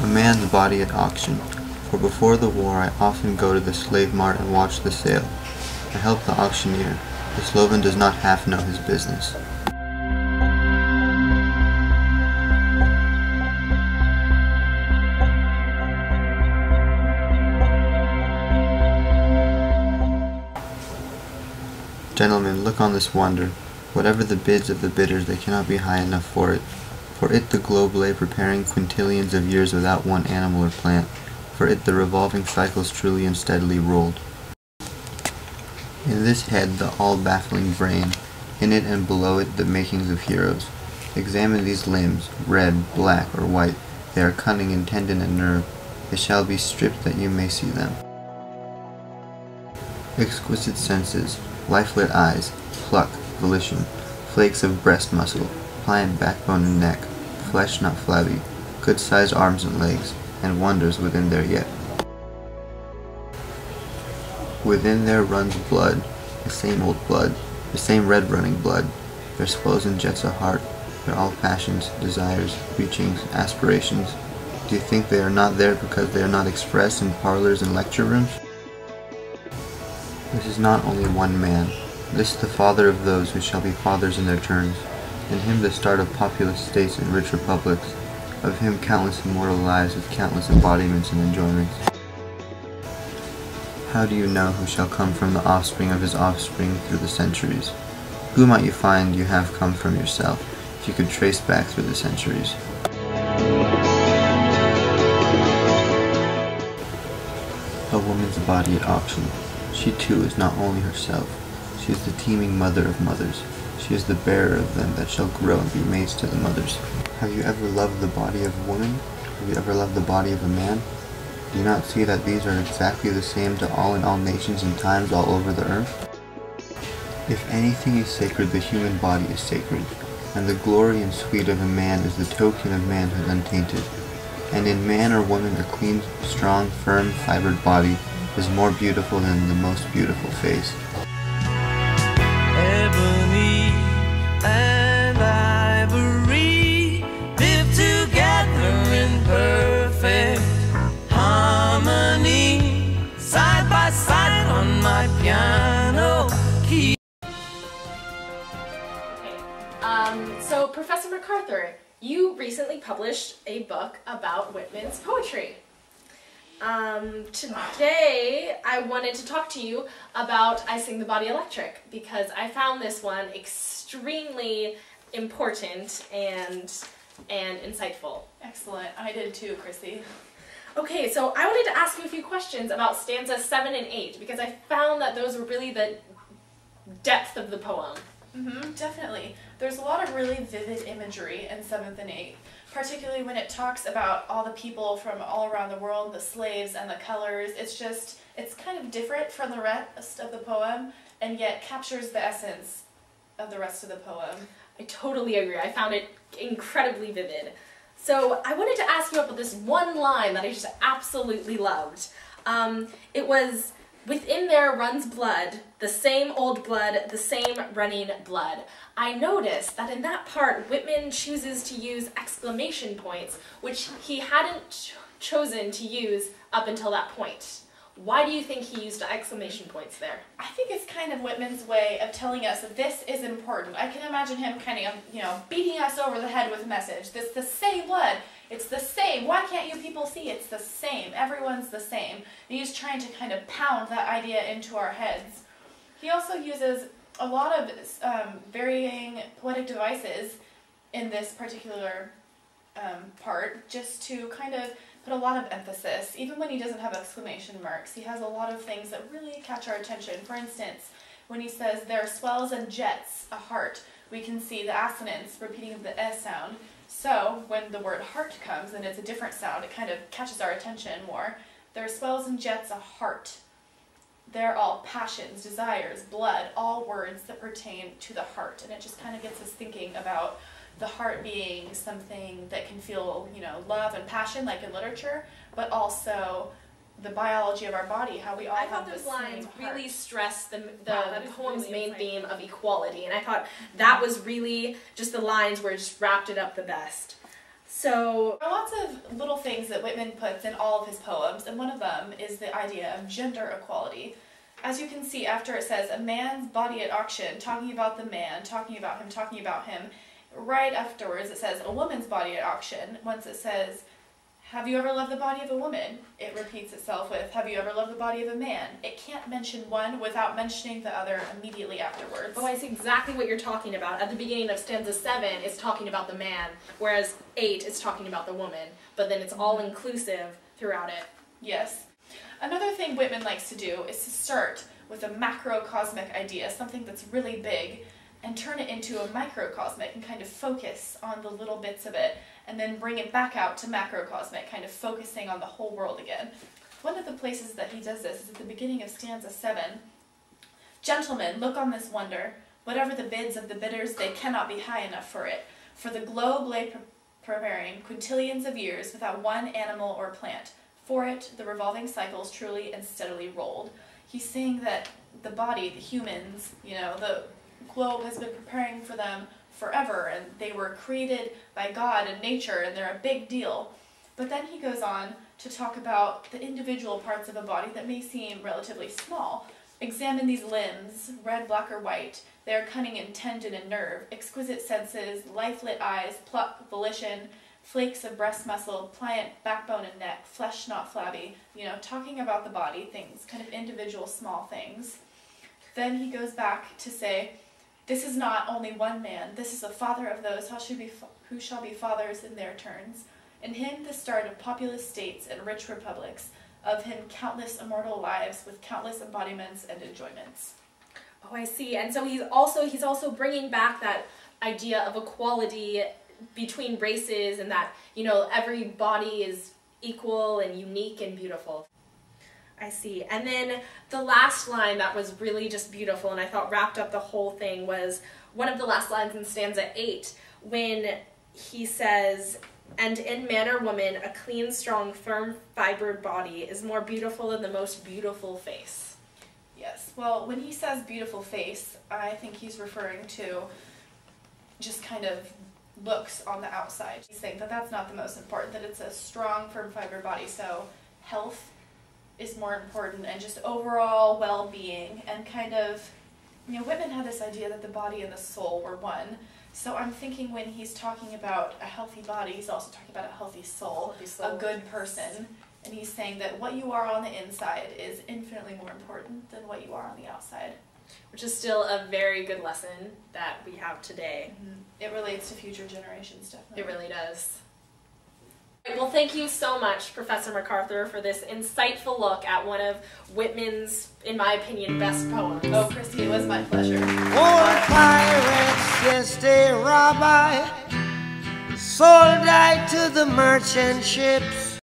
A man's body at auction. For before the war I often go to the slave mart and watch the sale. I help the auctioneer. The Sloven does not half know his business. Gentlemen, look on this wonder. Whatever the bids of the bidders, they cannot be high enough for it. For it the globe lay preparing quintillions of years without one animal or plant. For it the revolving cycles truly and steadily rolled. In this head the all-baffling brain, in it and below it the makings of heroes. Examine these limbs, red, black, or white. They are cunning in tendon and nerve. They shall be stripped that you may see them. Exquisite senses, life-lit eyes, pluck, volition, flakes of breast muscle, pliant backbone and neck, flesh not flabby, good-sized arms and legs, and wonders within there yet. Within there runs blood, the same old blood, the same red-running blood. There swells and jets a heart. They're all passions, desires, reachings, aspirations. Do you think they are not there because they are not expressed in parlors and lecture rooms? This is not only one man. This is the father of those who shall be fathers in their turns. In him the start of populous states and rich republics. Of him countless immortal lives with countless embodiments and enjoyments. How do you know who shall come from the offspring of his offspring through the centuries? Who might you find you have come from yourself, if you could trace back through the centuries? A woman's body at auction. She too is not only herself. She is the teeming mother of mothers. She is the bearer of them that shall grow and be mates to the mothers. Have you ever loved the body of a woman? Have you ever loved the body of a man? Do you not see that these are exactly the same to all in all nations and times all over the earth? If anything is sacred, the human body is sacred, and the glory and sweet of a man is the token of manhood untainted. And in man or woman a clean, strong, firm, fibered body is more beautiful than the most beautiful face. Ebony and ivory live together in perfect harmony, side by side on my piano key. So Professor MacArthur, you recently published a book about Whitman's poetry. Today I wanted to talk to you about I Sing the Body Electric because I found this one extremely important and insightful. Excellent. I did too, Chrissy. Okay, so I wanted to ask you a few questions about stanzas 7 and 8 because I found that those were really the depth of the poem. Definitely. There's a lot of really vivid imagery in 7th and 8th, particularly when it talks about all the people from all around the world, the slaves and the colors. It's kind of different from the rest of the poem, and yet captures the essence of the rest of the poem. I totally agree. I found it incredibly vivid. So I wanted to ask you about this one line that I just absolutely loved. It was, "Within there runs blood, the same old blood, the same running blood." I noticed that in that part, Whitman chooses to use exclamation points, which he hadn't chosen to use up until that point. Why do you think he used exclamation points there? I think it's kind of Whitman's way of telling us that this is important. I can imagine him kind of, beating us over the head with a message. This the same blood. It's the same. Why can't you people see it's the same? Everyone's the same. And he's trying to kind of pound that idea into our heads. He also uses a lot of varying poetic devices in this particular part, just to kind of put a lot of emphasis. Even when he doesn't have exclamation marks, he has a lot of things that really catch our attention. For instance, when he says, "There swells and jets a heart," we can see the assonance repeating the S sound. So when the word heart comes and it's a different sound, it kind of catches our attention more. There swells and jets a heart. They're all passions, desires, blood, all words that pertain to the heart. And it just kind of gets us thinking about the heart being something that can feel, love and passion, like in literature, but also the biology of our body, how we all I have thought the those same lines heart. really stress the that is poem's really main insightful. theme of equality, and I thought that was really, just the lines where it just wrapped it up the best. So there are lots of little things that Whitman puts in all of his poems, and one of them is the idea of gender equality. As you can see, after it says, a man's body at auction, talking about the man, talking about him, right afterwards it says, a woman's body at auction. Once it says, have you ever loved the body of a woman? It repeats itself with, have you ever loved the body of a man? It can't mention one without mentioning the other immediately afterwards. oh, I see exactly what you're talking about. At the beginning of stanza 7, it's talking about the man, whereas 8 is talking about the woman, but then it's all inclusive throughout it. Yes. Another thing Whitman likes to do is to start with a macrocosmic idea, something that's really big, and turn it into a microcosmic and kind of focus on the little bits of it, and then bring it back out to macrocosmic, kind of focusing on the whole world again. One of the places that he does this is at the beginning of stanza 7. Gentlemen, look on this wonder. Whatever the bids of the bidders, they cannot be high enough for it. For the globe lay preparing quintillions of years without one animal or plant. For it, the revolving cycles truly and steadily rolled. He's saying that the body, the humans, the globe has been preparing for them forever, and they were created by God and nature, and they're a big deal. But then he goes on to talk about the individual parts of a body that may seem relatively small. Examine these limbs, red, black, or white. They are cunning in tendon and nerve, exquisite senses, life-lit eyes, pluck, volition, flakes of breast muscle, pliant backbone and neck, flesh not flabby, talking about the body, things, kind of individual small things. Then he goes back to say, this is not only one man, this is the father of those who shall be fathers in their turns. In him the start of populous states and rich republics, of him countless immortal lives with countless embodiments and enjoyments. Oh, I see. And so he's also bringing back that idea of equality between races, and that, every body is equal and unique and beautiful. I see. And then the last line that was really just beautiful, and I thought wrapped up the whole thing, was one of the last lines in stanza 8, when he says, and in man or woman, a clean, strong, firm, fibered body is more beautiful than the most beautiful face. Yes. Well, when he says beautiful face, I think he's referring to just kind of looks on the outside. He's saying that that's not the most important, that it's a strong, firm, fibered body, so health is more important, and just overall well-being, and kind of, Whitman had this idea that the body and the soul were one. So I'm thinking when he's talking about a healthy body, he's also talking about a healthy soul, a good person, and he's saying that what you are on the inside is infinitely more important than what you are on the outside. Which is still a very good lesson that we have today. Mm-hmm. It relates to future generations, definitely. It really does. Well, thank you so much, Professor MacArthur, for this insightful look at one of Whitman's, in my opinion, best poems. Oh, Christy, it was my pleasure. Old pirates, yes, they rabbi, sold I to the merchant ships.